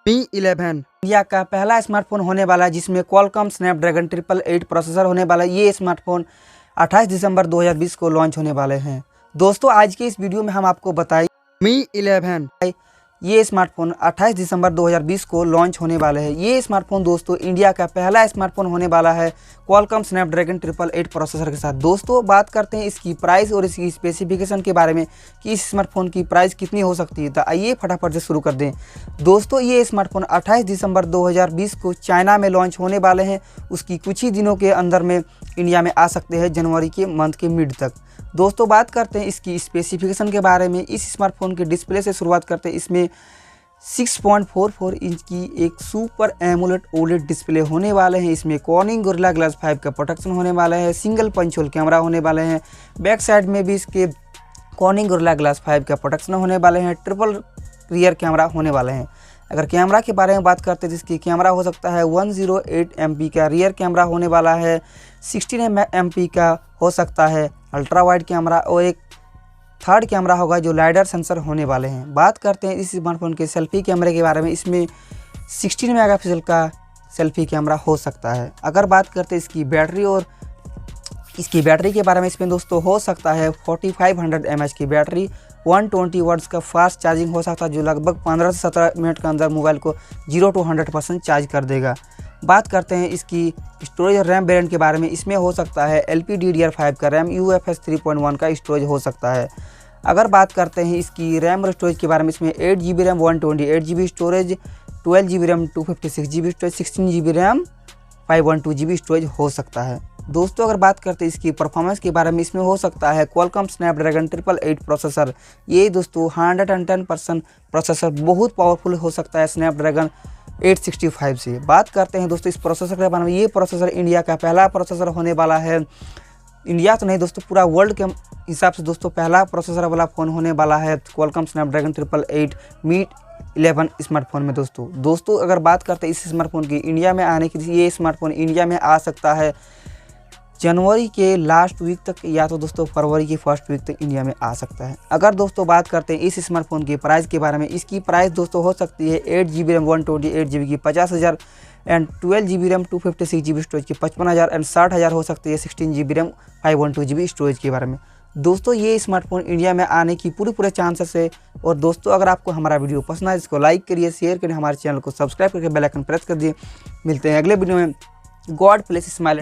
Mi 11 India का पहला smartphone होने वाला है जिसमें क्वालकॉम स्नैपड्रैगन 888 प्रोसेसर होने वाला है। ये स्मार्टफोन 28 दिसंबर 2020 को लॉन्च होने वाले हैं। दोस्तों आज के इस वीडियो में हम आपको बताएं Mi 11 ये स्मार्टफोन 28 दिसंबर 2020 को लॉन्च होने वाले हैं। ये स्मार्टफोन दोस्तों इंडिया का पहला स्मार्टफोन होने वाला है क्वालकॉम स्नैपड्रैगन 888 प्रोसेसर के साथ। दोस्तों बात करते हैं इसकी प्राइस और इसकी स्पेसिफिकेशन के बारे में कि इस स्मार्टफोन की प्राइस कितनी हो सकती है। तो आइए फटाफट से शुरू कर दें। दोस्तों ये स्मार्टफोन 28 दिसंबर 2020 को चाइना में लॉन्च होने वाले हैं। उसकी कुछ ही दिनों के अंदर में इंडिया में आ सकते हैं, जनवरी के मंथ के मिड तक। दोस्तों बात करते हैं इसकी स्पेसिफिकेशन के बारे में। इस स्मार्टफोन के डिस्प्ले से शुरुआत करते हैं। इसमें 6.44 इंच की एक सुपर एमोलेड ओलेड डिस्प्ले होने वाले हैं। इसमें कॉर्निंग गोरिल्ला ग्लास 5 का प्रोटेक्शन होने वाला है। सिंगल पंच होल कैमरा होने वाले हैं। बैक साइड में भी इसके कॉर्निंग गोरिल्ला ग्लास 5 का प्रोटेक्शन होने वाले हैं। ट्रिपल रियर कैमरा होने वाले हैं। अगर कैमरा के बारे में बात करते हैं तो इसकी कैमरा हो सकता है 108 MP का रियर कैमरा होने वाला है। 16 MP का हो सकता है अल्ट्रा वाइड कैमरा और एक थर्ड कैमरा होगा जो लाइडर सेंसर होने वाले हैं। बात करते हैं इस स्मार्टफोन के सेल्फी कैमरे के बारे में। इसमें 16 मेगापिक्सल का सेल्फी कैमरा हो सकता है। अगर बात करते हैं इसकी बैटरी और इसकी बैटरी के बारे में, इसमें दोस्तों हो सकता है 4500 mAh की बैटरी, 120 वाट्स का फास्ट चार्जिंग हो सकता है जो लगभग 15 से 17 मिनट के अंदर मोबाइल को 0 to 100% चार्ज कर देगा। बात करते हैं इसकी स्टोरेज और रैम वेरिएंट के बारे में। इसमें हो सकता है LPDDR5 का रैम, UFS 3.1 का स्टोरेज हो सकता है। अगर बात करते हैं इसकी रैम और स्टोरेज के बारे में, इसमें 8GB RAM, 128GB storage, 12GB RAM, 256GB storage, 16GB RAM, 512GB storage हो सकता है। दोस्तों अगर बात करते हैं इसकी परफॉर्मेंस के बारे में, इसमें हो सकता है क्वालकॉम स्नैपड्रैगन 888 प्रोसेसर। ये दोस्तों 110% प्रोसेसर बहुत पावरफुल हो सकता है स्नैपड्रैगन 865 से। बात करते हैं दोस्तों इस प्रोसेसर के बारे में। ये प्रोसेसर इंडिया का पहला प्रोसेसर होने वाला है। इंडिया तो नहीं दोस्तों, पूरा वर्ल्ड के हिसाब से दोस्तों पहला प्रोसेसर वाला फ़ोन होने वाला है क्वालकॉम स्नैपड्रैगन 888 Mi 11 स्मार्टफोन में। दोस्तों अगर बात करते हैं इस स्मार्टफोन की इंडिया में आने की, ये स्मार्टफोन इंडिया में आ सकता है जनवरी के लास्ट वीक तक या तो दोस्तों फरवरी की फर्स्ट वीक तक इंडिया में आ सकता है। अगर दोस्तों बात करते हैं इस स्मार्टफोन की प्राइस के बारे में, इसकी प्राइस दोस्तों हो सकती है 8GB रैम 128GB की 50,000 and 12GB RAM 256GB storage की 55,000 एंड 60,000 हो सकती है 16GB रैम 512GB स्टोरेज के बारे में। दोस्तों ये स्मार्टफोन इंडिया में आने की पूरे चांसेस है। और दोस्तों अगर आपको हमारा वीडियो पसंद है इसको लाइक करिए, शेयर करिए, हमारे चैनल को सब्सक्राइब करके बेल आइकन प्रेस कर दिए। मिलते हैं अगले वीडियो में। God bless smile.